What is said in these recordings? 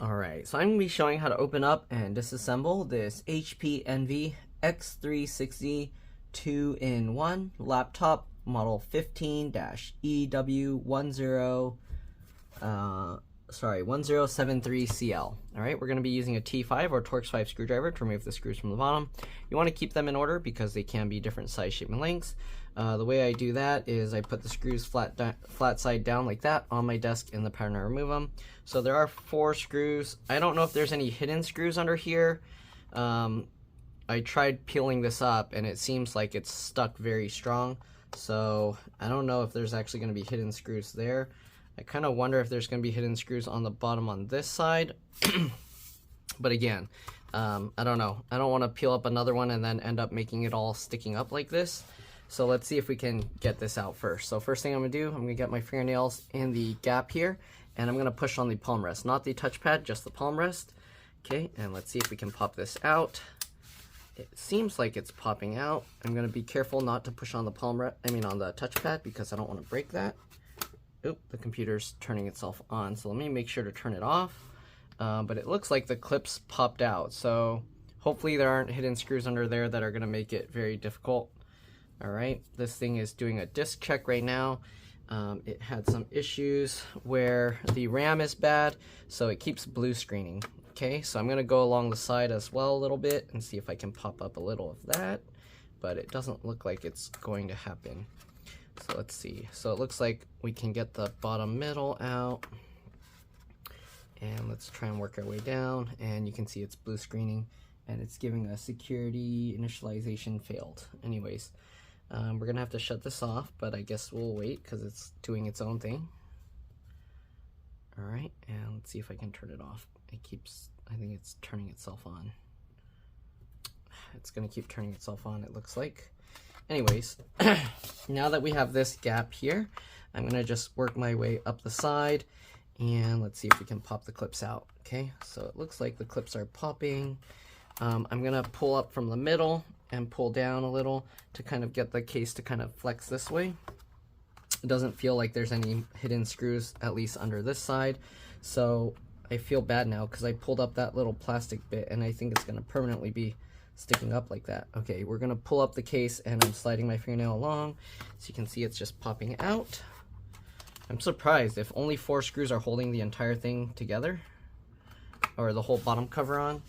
Alright, so I'm going to be showing how to open up and disassemble this HP Envy x360 2-in-1 laptop model 15-ew1073cl. Alright, we're going to be using a T5 or Torx 5 screwdriver to remove the screws from the bottom. You want to keep them in order because they can be different size, shape, and lengths. The way I do that is I put the screws flat side down like that on my desk in the pattern to remove them. So there are 4 screws. I don't know if there's any hidden screws under here. I tried peeling this up and it seems like it's stuck very strong. So I don't know if there's actually going to be hidden screws there. I kind of wonder if there's going to be hidden screws on the bottom on this side. But again, I don't know. I don't want to peel up another one and then end up making it all sticking up like this. So let's see if we can get this out first. So first thing I'm going to do, I'm going to get my fingernails in the gap here, and I'm going to push on the palm rest, not the touchpad, just the palm rest. Okay, and let's see if we can pop this out. It seems like it's popping out. I'm going to be careful not to push on the on the touchpad because I don't want to break that. Oop, the computer's turning itself on, so let me make sure to turn it off. But it looks like the clips popped out, so hopefully there aren't hidden screws under there that are going to make it very difficult. Alright, this thing is doing a disk check right now. It had some issues where the RAM is bad, so it keeps blue screening. Okay, so I'm going to go along the side as well a little bit and see if I can pop up a little of that, but it doesn't look like it's going to happen. So let's see. So it looks like we can get the bottom middle out, and let's try and work our way down, and you can see it's blue screening and it's giving a security initialization failed. Anyways, we're gonna have to shut this off, but I guess we'll wait because it's doing its own thing. Alright, and let's see if I can turn it off. I think it's turning itself on. It's gonna keep turning itself on, it looks like. Anyways, now that we have this gap here, I'm gonna just work my way up the side, and let's see if we can pop the clips out. Okay, so it looks like the clips are popping. I'm gonna pull up from the middle and pull down a little to kind of get the case to kind of flex this way. It doesn't feel like there's any hidden screws, at least under this side. So I feel bad now because I pulled up that little plastic bit and I think it's going to permanently be sticking up like that. Okay, we're going to pull up the case and I'm sliding my fingernail along. So you can see it's just popping out. I'm surprised if only 4 screws are holding the entire thing together, or the whole bottom cover on.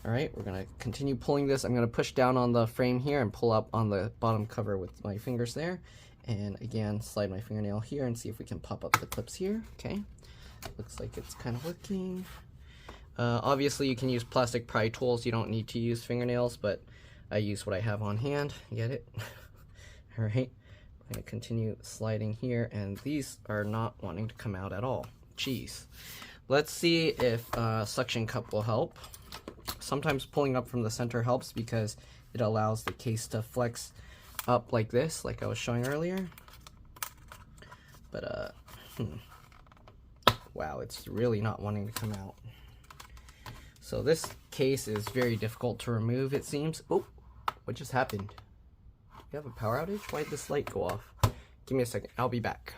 Alright, we're going to continue pulling this. I'm going to push down on the frame here and pull up on the bottom cover with my fingers there. And again, slide my fingernail here and see if we can pop up the clips here. Okay, looks like it's kind of working. Obviously, you can use plastic pry tools. You don't need to use fingernails, but I use what I have on hand. Get it? Alright, I'm going to continue sliding here, and these are not wanting to come out at all. Jeez. Let's see if suction cup will help. Sometimes pulling up from the center helps because it allows the case to flex up like this, like I was showing earlier. But wow, it's really not wanting to come out. So this case is very difficult to remove, it seems. Oh, what just happened? You have a power outage? Why did this light go off? Give me a second, I'll be back.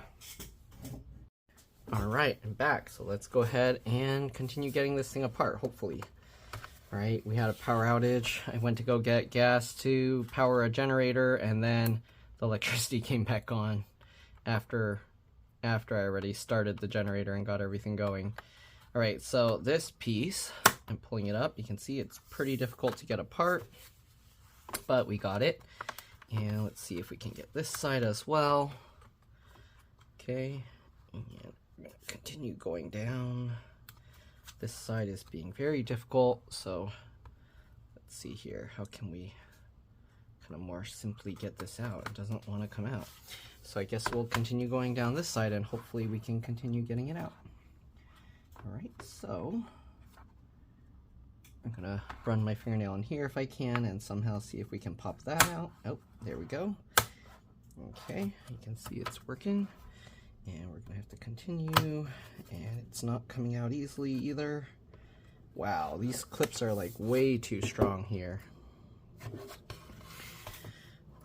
Alright, I'm back. So let's go ahead and continue getting this thing apart, hopefully. Alright, we had a power outage. I went to go get gas to power a generator, and then the electricity came back on after I already started the generator and got everything going. Alright, so this piece, I'm pulling it up. You can see it's pretty difficult to get apart, but we got it. And let's see if we can get this side as well. Okay, and I'm going to continue going down. This side is being very difficult, so let's see here. How can we kind of more simply get this out? It doesn't want to come out. So I guess we'll continue going down this side and hopefully we can continue getting it out. Alright, so I'm going to run my fingernail in here if I can and somehow see if we can pop that out. Oh, there we go. Okay, you can see it's working. And we're going to have to continue, and it's not coming out easily either. Wow, these clips are like way too strong here.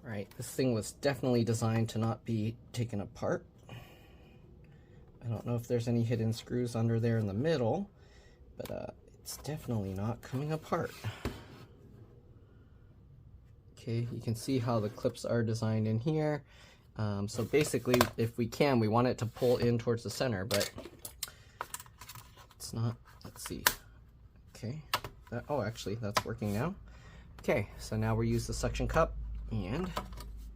Alright, this thing was definitely designed to not be taken apart. I don't know if there's any hidden screws under there in the middle, but it's definitely not coming apart. Okay, you can see how the clips are designed in here. So basically, if we can, we want it to pull in towards the center, but it's not. Let's see. Okay, oh, actually, that's working now. Okay, so now we use the suction cup, and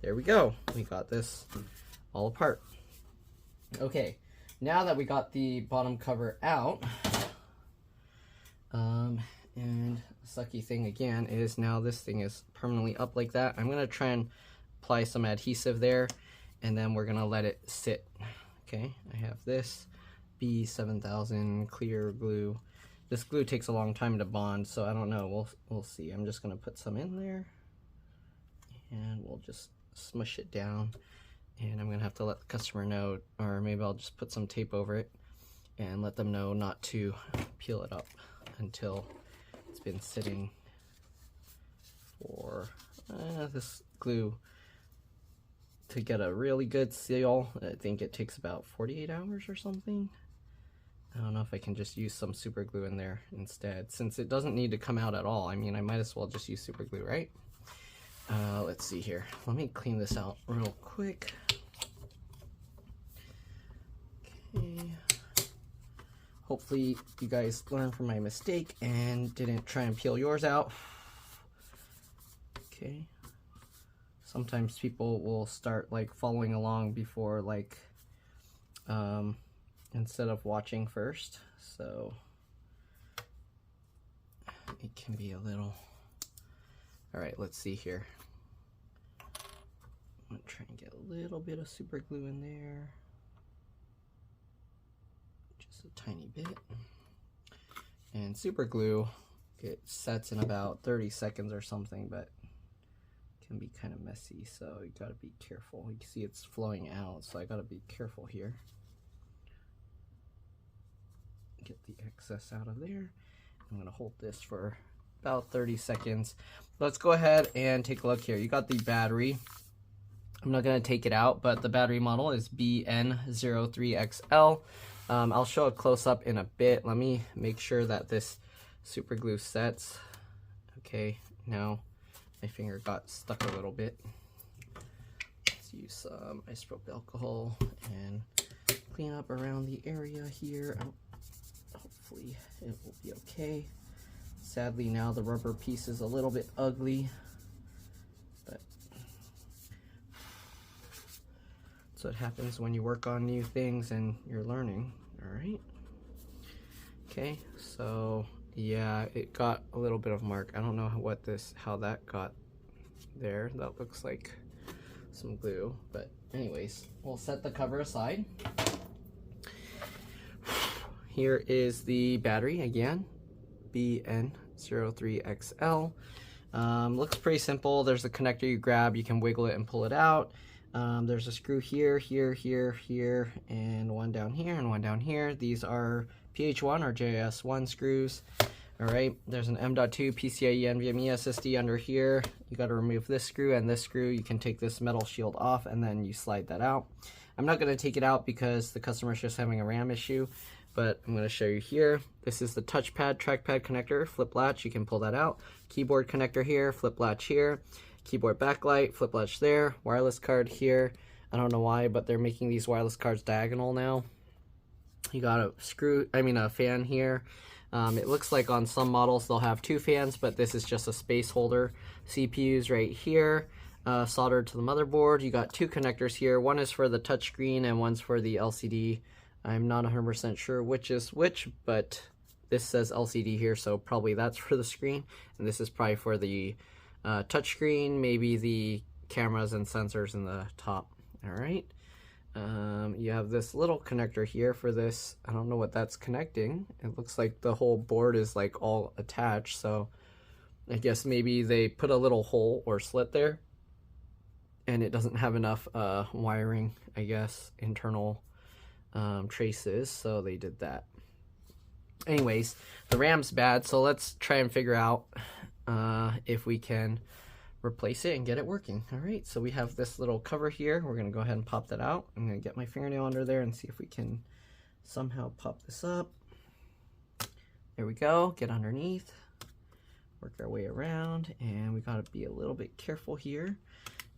there we go. We got this all apart. Okay, now that we got the bottom cover out, and the sucky thing again is now this thing is permanently up like that. I'm gonna try and apply some adhesive there, and then we're gonna let it sit. Okay, I have this B7000 clear glue. This glue takes a long time to bond, so I don't know. We'll see. I'm just gonna put some in there, and we'll just smush it down. And I'm gonna have to let the customer know, or maybe I'll just put some tape over it and let them know not to peel it up until it's been sitting for this glue to get a really good seal. I think it takes about 48 hours or something. I don't know if I can just use some super glue in there instead, since it doesn't need to come out at all. I mean, I might as well just use super glue, right? Let's see here. Let me clean this out real quick. Okay. Hopefully you guys learned from my mistake and didn't try and peel yours out. Okay. Sometimes people will start like following along before like instead of watching first, so it can be a little. All right, let's see here. I'm gonna try and get a little bit of super glue in there, just a tiny bit. And super glue, it sets in about 30 seconds or something, but can be kind of messy, so you gotta be careful. You can see it's flowing out, so I gotta be careful here. Get the excess out of there. I'm gonna hold this for about 30 seconds. Let's go ahead and take a look here. You got the battery. I'm not gonna take it out, but the battery model is BN03XL. I'll show a close-up in a bit. Let me make sure that this super glue sets. Okay, now my finger got stuck a little bit. Let's use some isopropyl alcohol and clean up around the area here. Hopefully it will be okay. Sadly, now the rubber piece is a little bit ugly, but that's what happens when you work on new things and you're learning. All right. Okay, so yeah, it got a little bit of mark. I don't know how that got there. That looks like some glue, but anyways, we'll set the cover aside. Here is the battery again, BN03XL. Looks pretty simple. There's a connector you grab, you can wiggle it and pull it out. There's a screw here, here, here, here, and one down here and one down here. These are PH1 or JS1 screws. All right, there's an M.2 PCIe NVMe SSD under here. You got to remove this screw and this screw. You can take this metal shield off and then you slide that out. I'm not going to take it out because the customer's just having a RAM issue, but I'm going to show you here. This is the touchpad, trackpad connector, flip latch. You can pull that out. Keyboard connector here, flip latch here. Keyboard backlight, flip latch there. Wireless card here. I don't know why, but they're making these wireless cards diagonal now. You got a fan here. It looks like on some models they'll have two fans, but this is just a space holder. CPU's right here, soldered to the motherboard. You got two connectors here. One is for the touchscreen and one's for the LCD. I'm not 100% sure which is which, but this says LCD here, so probably that's for the screen. And this is probably for the touchscreen, maybe the cameras and sensors in the top. All right. You have this little connector here for this. I don't know what that's connecting. It looks like the whole board is like all attached, so I guess maybe they put a little hole or slit there and it doesn't have enough wiring, I guess, internal traces, so they did that. Anyways, the RAM's bad, so let's try and figure out if we can replace it and get it working. All right, so we have this little cover here. We're gonna go ahead and pop that out. I'm gonna get my fingernail under there and see if we can somehow pop this up. There we go. Get underneath. Work our way around, and we gotta be a little bit careful here.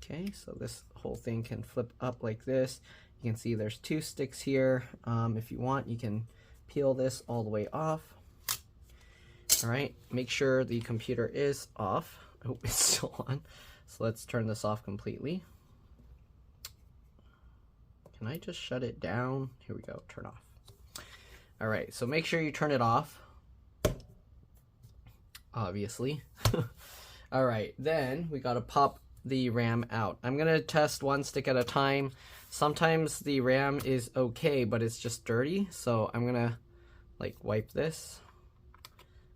Okay, so this whole thing can flip up like this. You can see there's 2 sticks here. If you want, you can peel this all the way off. All right, make sure the computer is off. Oh, it's still on. So let's turn this off completely. Can I just shut it down? Here we go, turn off. All right, so make sure you turn it off. Obviously. All right, then we gotta pop the RAM out. I'm gonna test 1 stick at a time. Sometimes the RAM is okay, but it's just dirty. So I'm gonna like wipe this.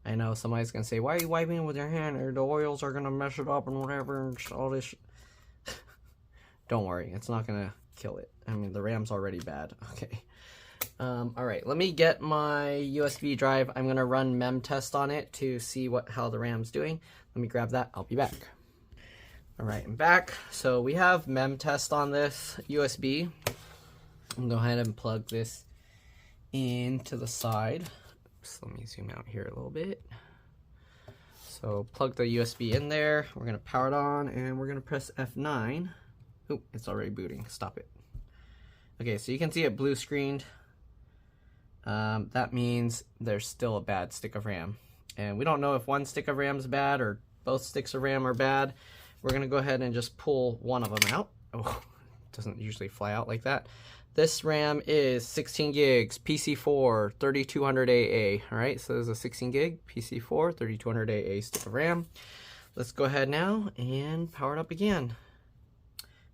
I know somebody's gonna say, why are you wiping it with your hand? Or the oils are gonna mess it up and whatever and all this. Don't worry, it's not gonna kill it. I mean, the RAM's already bad. Okay. All right, let me get my USB drive. I'm gonna run mem test on it to see how the RAM's doing. Let me grab that. I'll be back. All right, I'm back. So we have mem test on this USB. I'm gonna go ahead and plug this into the side. So let me zoom out here a little bit. So plug the USB in there. We're gonna power it on and we're gonna press F9. Oh, it's already booting. Stop it. Okay, so you can see it blue screened. That means there's still a bad stick of RAM. And we don't know if 1 stick of RAM is bad or both sticks of RAM are bad. We're gonna go ahead and just pull one of them out. Oh, it doesn't usually fly out like that. This RAM is 16 gigs, PC4, 3200 AA. All right, so there's a 16 gig PC4, 3200 AA stick of RAM. Let's go ahead now and power it up again.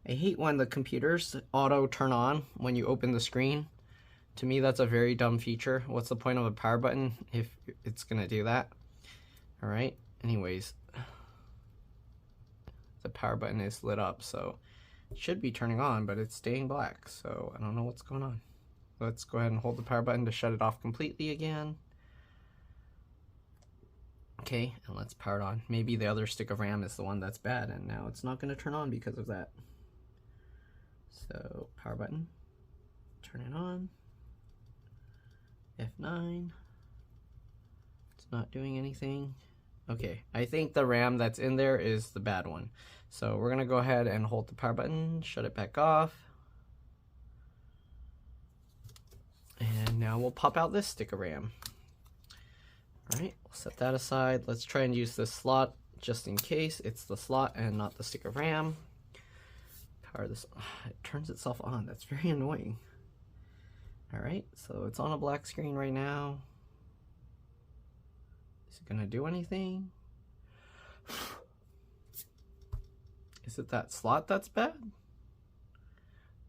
I hate when the computers auto turn on when you open the screen. To me, that's a very dumb feature. What's the point of a power button if it's gonna do that? All right, anyways. The power button is lit up, so it should be turning on, but it's staying black, so I don't know what's going on. Let's go ahead and hold the power button to shut it off completely again. Okay, and let's power it on. Maybe the other stick of RAM is the one that's bad, and now it's not going to turn on because of that. So, power button, turn it on, F9, it's not doing anything. Okay, I think the RAM that's in there is the bad one. So we're gonna go ahead and hold the power button, shut it back off. And now we'll pop out this stick of RAM. All right, we'll set that aside. Let's try and use this slot just in case it's the slot and not the stick of RAM. Power this, it turns itself on, that's very annoying. All right, so it's on a black screen right now. Is it gonna do anything? Is it that slot that's bad? I'm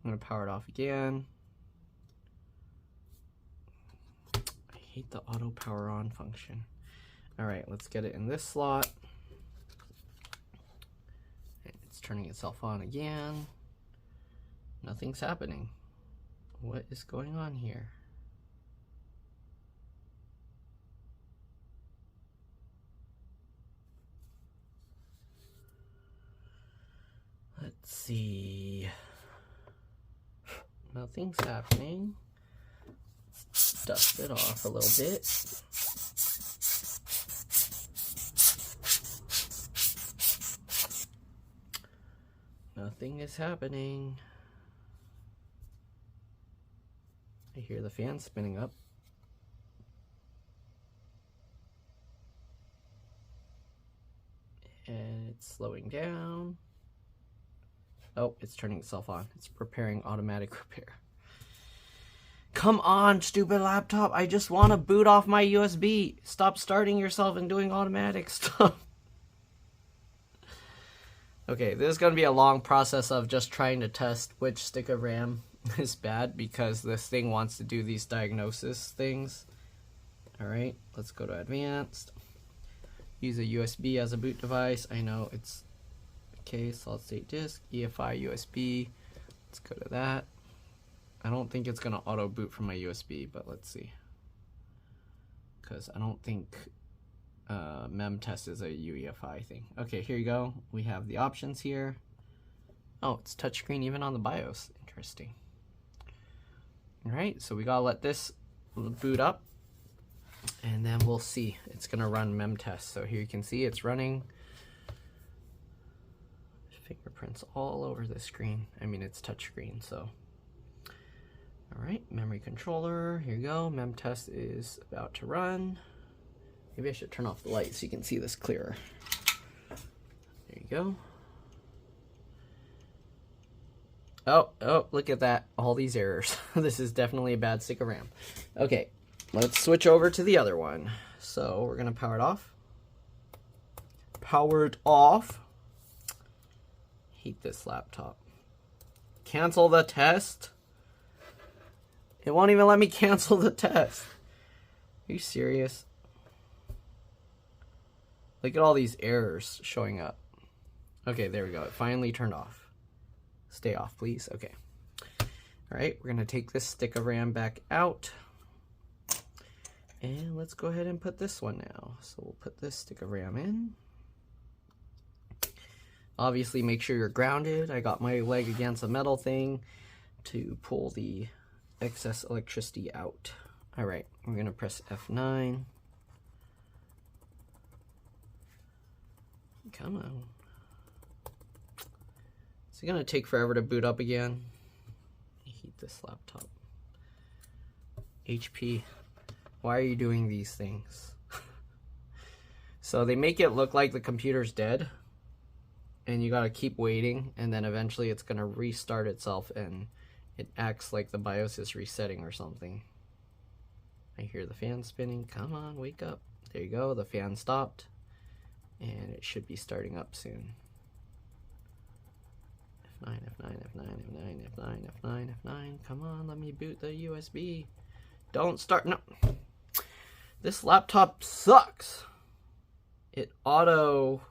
gonna power it off again. I hate the auto power on function. All right, let's get it in this slot. It's turning itself on again. Nothing's happening. What is going on here? Let's see. Nothing's happening. Let's dust it off a little bit. Nothing is happening. I hear the fan spinning up. And it's slowing down. Oh, it's turning itself on. It's preparing automatic repair. Come on, stupid laptop. I just want to boot off my USB. Stop starting yourself and doing automatic stuff. Okay, this is going to be a long process of just trying to test which stick of RAM is bad because this thing wants to do these diagnosis things. Alright, let's go to advanced. Use a USB as a boot device. I know it's okay, solid state disk, EFI USB. Let's go to that. I don't think it's gonna auto boot from my USB, but let's see. Because I don't think mem test is a UEFI thing. Okay, here you go. We have the options here. Oh, it's touchscreen even on the BIOS. Interesting. All right, so we gotta let this boot up. and then we'll see. It's gonna run mem test. So here you can see it's running. Fingerprints all over the screen. I mean, it's touch screen, so. All right, memory controller, here you go. Mem test is about to run. Maybe I should turn off the light so you can see this clearer. There you go. Oh, look at that. All these errors. This is definitely a bad stick of RAM. Okay, let's switch over to the other one. So we're gonna power it off. Power it off. Hate this laptop. Cancel the test. It won't even let me cancel the test. Are you serious? Look at all these errors showing up. Okay, there we go. It finally turned off. Stay off, please. Okay. All right, we're going to take this stick of RAM back out. And let's go ahead and put this one now. So we'll put this stick of RAM in. Obviously, make sure you're grounded. I got my leg against a metal thing to pull the excess electricity out. All right, we're going to press F9. Come on. It's going to take forever to boot up again. I hate this laptop. HP, why are you doing these things? So they make it look like the computer's dead. And you gotta keep waiting, and then eventually it's gonna restart itself, and it acts like the BIOS is resetting or something. I hear the fan spinning. Come on, wake up. There you go, the fan stopped, and it should be starting up soon. F9, F9, F9, F9, F9, F9, F9. Come on, let me boot the USB. Don't start. No. This laptop sucks. It auto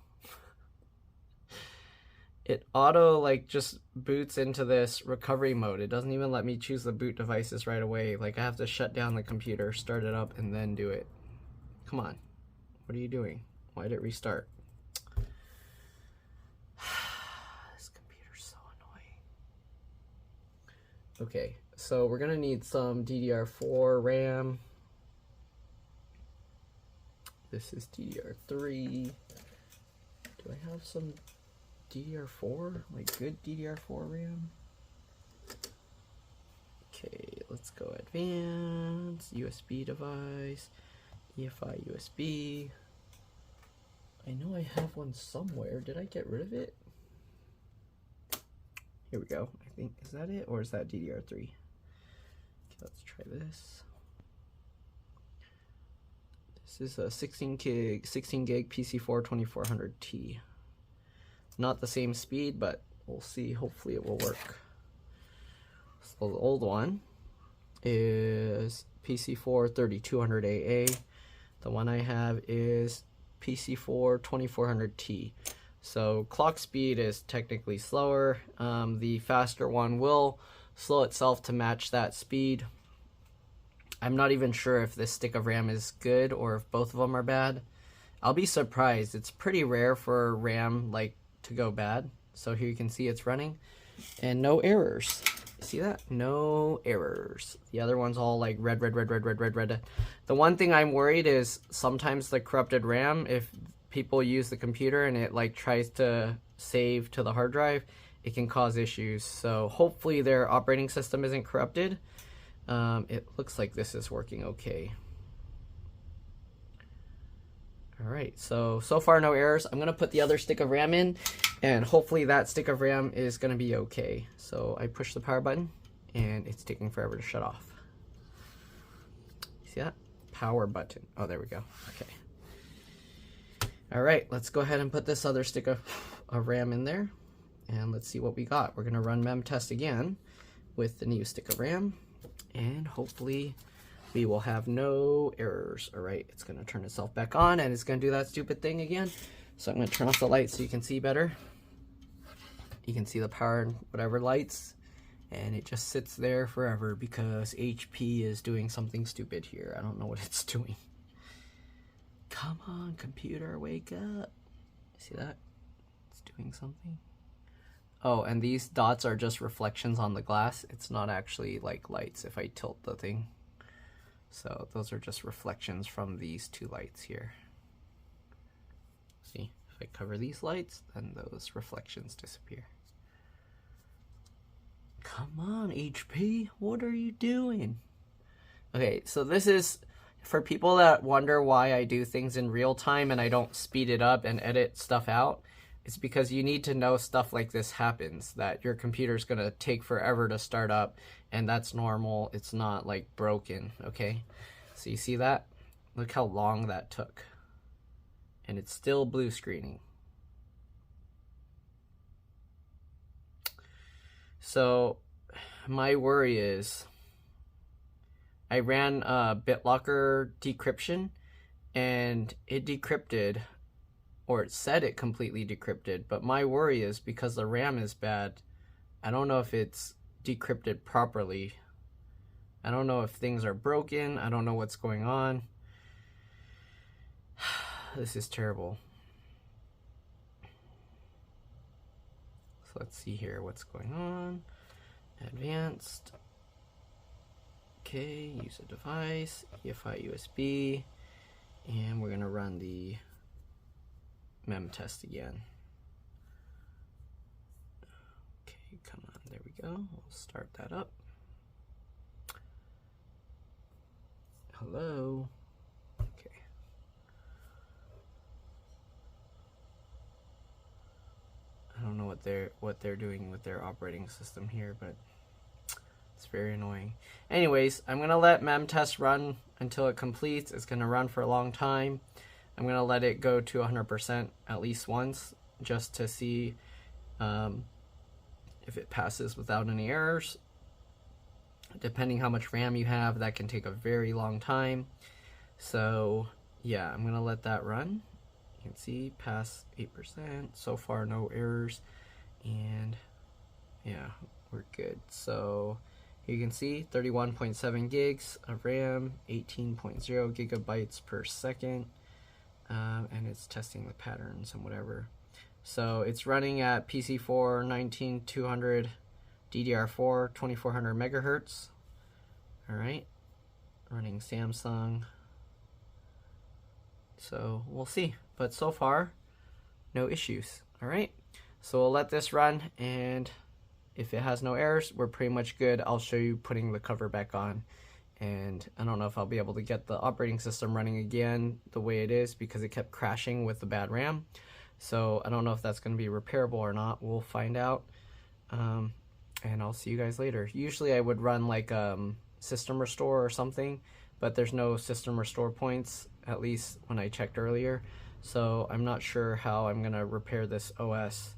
like just boots into this recovery mode. It doesn't even let me choose the boot devices right away. Like I have to shut down the computer, start it up, and then do it. Come on. What are you doing? Why did it restart? This computer's so annoying. Okay, so we're gonna need some DDR4 RAM. This is DDR3. Do I have some DDR4, like good DDR4 RAM? Okay, let's go advanced, USB device, EFI USB. I know I have one somewhere. Did I get rid of it? Here we go. I think, is that it, or is that DDR3? Okay, let's try this. This is a 16 gig PC4 2400T. Not the same speed, but we'll see. Hopefully it will work. So the old one is PC4 3200AA. The one I have is PC4 2400T. So clock speed is technically slower. The faster one will slow itself to match that speed. I'm not even sure if this stick of RAM is good or if both of them are bad. I'll be surprised. It's pretty rare for RAM to go bad. So here you can see it's running and no errors. See that? No errors. The other one's all like red. The one thing I'm worried is sometimes the corrupted RAM, if people use the computer and it tries to save to the hard drive, it can cause issues. So hopefully their operating system isn't corrupted. It looks like this is working okay. All right, so far no errors. I'm gonna put the other stick of RAM in, and hopefully that stick of RAM is gonna be okay. So I push the power button, and it's taking forever to shut off. See that? Power button. Oh, there we go. Okay. All right, let's go ahead and put this other stick of RAM in there, and let's see what we got. We're gonna run mem test again with the new stick of RAM, and hopefully we will have no errors. All right, it's gonna turn itself back on and it's gonna do that stupid thing again. So I'm gonna turn off the light so you can see better. You can see the power and whatever lights, and it just sits there forever because HP is doing something stupid here. I don't know what it's doing. Come on, computer, wake up. See that? It's doing something. Oh, and these dots are just reflections on the glass. It's not actually like lights if I tilt the thing. So those are just reflections from these two lights here. See, if I cover these lights, then those reflections disappear. Come on, HP, what are you doing? Okay, so this is for people that wonder why I do things in real time and I don't speed it up and edit stuff out. It's because you need to know stuff like this happens, that your computer's gonna take forever to start up, and that's normal. It's not like broken, okay? So you see that? Look how long that took. And it's still blue screening. So my worry is I ran BitLocker decryption and it decrypted, or it said it completely decrypted, but my worry is because the RAM is bad, I don't know if it's decrypted properly. I don't know if things are broken. I don't know what's going on. This is terrible. So let's see here what's going on. Advanced. Okay, use a device, EFI USB, and we're gonna run the mem test again. Okay, come on, there we go. We'll start that up. Hello. Okay. I don't know what they're doing with their operating system here, but it's very annoying. Anyways, I'm gonna let mem test run until it completes. It's gonna run for a long time. I'm gonna let it go to 100% at least once, just to see if it passes without any errors. Depending how much RAM you have, that can take a very long time. So yeah, I'm gonna let that run. You can see pass 8%. So far, no errors, and yeah, we're good. So you can see 31.7 gigs of RAM, 18.0 gigabytes per second, and it's testing the patterns and whatever. So it's running at PC4 19200 DDR4 2400 megahertz. All right, running Samsung. So we'll see, but so far, no issues. All right, so we'll let this run, and if it has no errors, we're pretty much good. I'll show you putting the cover back on, and I don't know if I'll be able to get the operating system running again the way it is because it kept crashing with the bad RAM. So I don't know if that's going to be repairable or not. We'll find out, and I'll see you guys later. Usually I would run like system restore or something, but there's no system restore points, at least when I checked earlier. So I'm not sure how I'm going to repair this OS.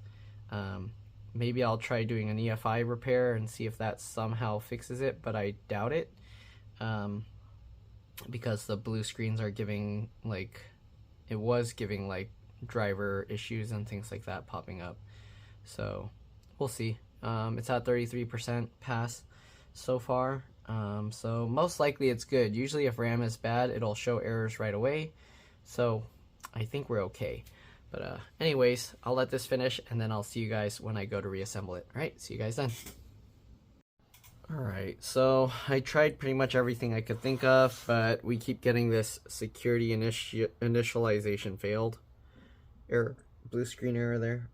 Maybe I'll try doing an EFI repair and see if that somehow fixes it, but I doubt it, because the blue screens are giving like, it was giving like driver issues and things like that popping up. So we'll see. It's at 33% pass so far. So most likely it's good. Usually if RAM is bad, it'll show errors right away. So I think we're okay. But anyways, I'll let this finish, and then I'll see you guys when I go to reassemble it. All right, see you guys then. All right, so I tried pretty much everything I could think of, but we keep getting this security initialization failed error, blue screen error there.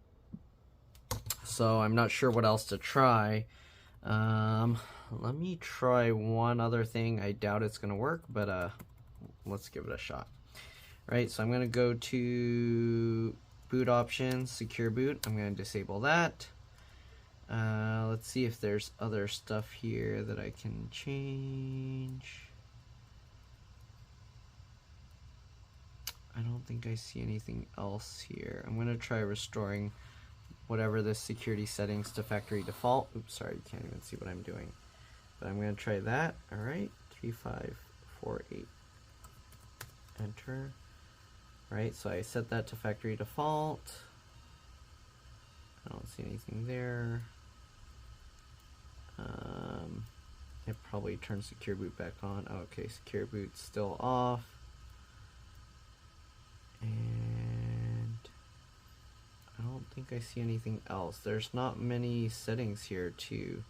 So I'm not sure what else to try. Let me try one other thing. I doubt it's gonna work, but let's give it a shot. Right, so I'm going to go to boot options, secure boot. I'm going to disable that. Let's see if there's other stuff here that I can change. I don't think I see anything else here. I'm going to try restoring whatever this security settings to factory default. Oops, sorry, you can't even see what I'm doing. But I'm going to try that. All right, 3548. Enter. Right, so I set that to factory default. I don't see anything there. It probably turned secure boot back on. Oh, okay, secure boot's still off. And I don't think I see anything else. There's not many settings here to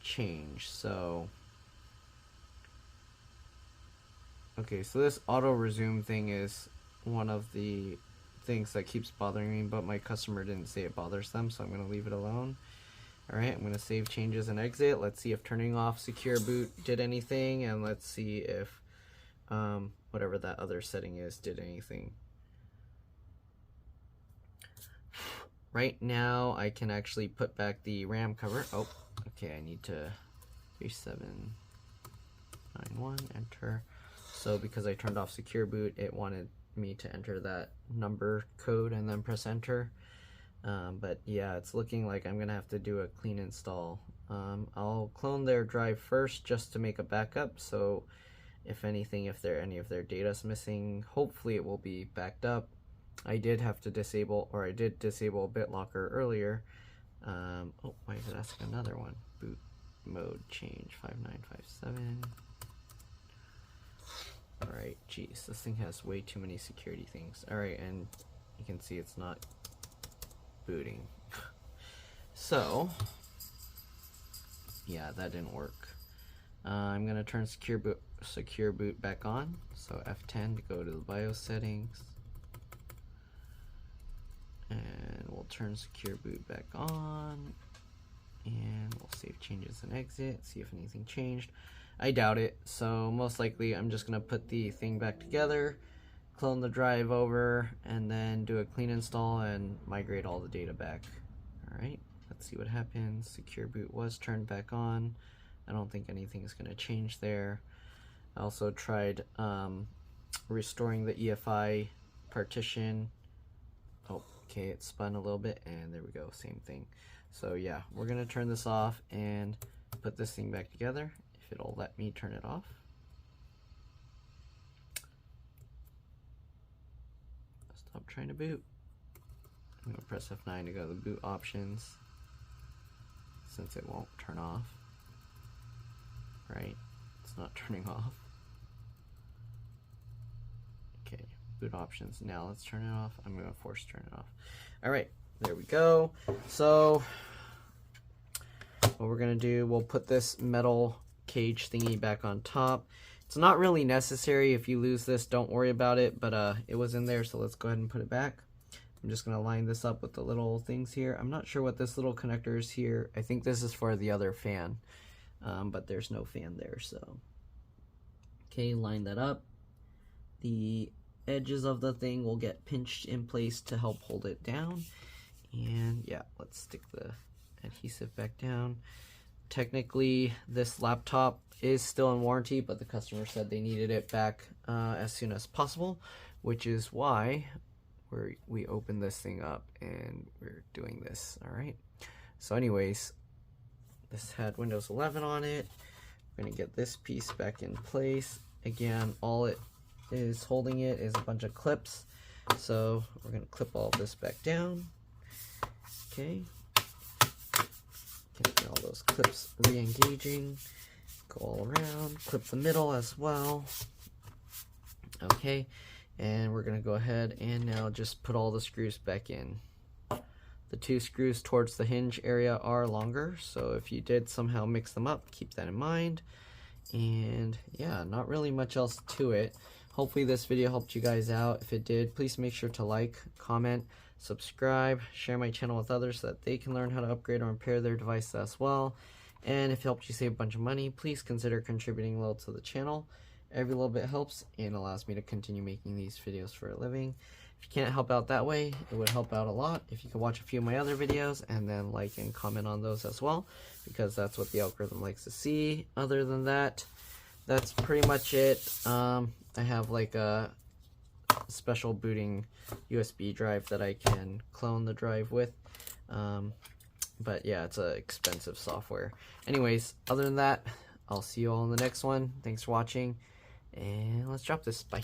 change, so Okay, so this auto resume thing is one of the things that keeps bothering me, but my customer didn't say it bothers them, so I'm going to leave it alone. Alright, I'm going to save changes and exit. Let's see if turning off secure boot did anything, and let's see if whatever that other setting is did anything. Right now I can actually put back the RAM cover. Oh, okay, I need to 3791 enter. So because I turned off secure boot, it wanted me to enter that number code and then press enter. But yeah, it's looking like I'm gonna have to do a clean install. I'll clone their drive first just to make a backup, so if anything, if any of their data's missing, hopefully it will be backed up. I did have to disable, or I did disable BitLocker earlier. Oh, why is it asking another one? Boot mode change 5957. Alright, geez, this thing has way too many security things. Alright, and you can see it's not booting. So, yeah, that didn't work. I'm gonna turn secure boot back on. So F10 to go to the BIOS settings. And we'll turn secure boot back on. And we'll save changes and exit, see if anything changed. I doubt it, so most likely I'm just gonna put the thing back together, clone the drive over, and then do a clean install and migrate all the data back. Alright, let's see what happens. Secure boot was turned back on. I don't think anything is gonna change there. I also tried restoring the EFI partition. Oh, okay, it spun a little bit, and there we go, same thing. So yeah, we're gonna turn this off and put this thing back together. If it'll let me turn it off. Stop trying to boot. I'm gonna press F9 to go to the boot options, since it won't turn off. Right, it's not turning off. Okay, boot options. Now let's turn it off. I'm gonna force turn it off. All right, there we go. So what we're gonna do, we'll put this metal cage thingy back on top. It's not really necessary. If you lose this, don't worry about it, but it was in there, so let's go ahead and put it back. I'm just gonna line this up with the little things here. I'm not sure what this little connector is here. I think this is for the other fan, but there's no fan there, so. Okay, line that up. The edges of the thing will get pinched in place to help hold it down. And yeah, let's stick the adhesive back down. Technically, this laptop is still in warranty, but the customer said they needed it back as soon as possible, which is why we opened this thing up and we're doing this. All right. So anyways, this had Windows 11 on it. We're gonna get this piece back in place. Again, all it is holding it is a bunch of clips. So we're gonna clip all this back down. Okay. Get all those clips re-engaging. Go all around. Clip the middle as well. Okay. And we're gonna go ahead and now just put all the screws back in. The two screws towards the hinge area are longer, so if you did somehow mix them up, keep that in mind. And yeah, not really much else to it. Hopefully this video helped you guys out. If it did, please make sure to like, comment, subscribe, share my channel with others so that they can learn how to upgrade or repair their device as well. And if it helped you save a bunch of money, please consider contributing a little to the channel. Every little bit helps and allows me to continue making these videos for a living. If you can't help out that way, it would help out a lot if you could watch a few of my other videos and then like and comment on those as well, because that's what the algorithm likes to see. Other than that, that's pretty much it. I have like a special booting USB drive that I can clone the drive with. But yeah, it's a expensive software. Anyways, other than that, I'll see you all in the next one. Thanks for watching, and let's drop this. Bye.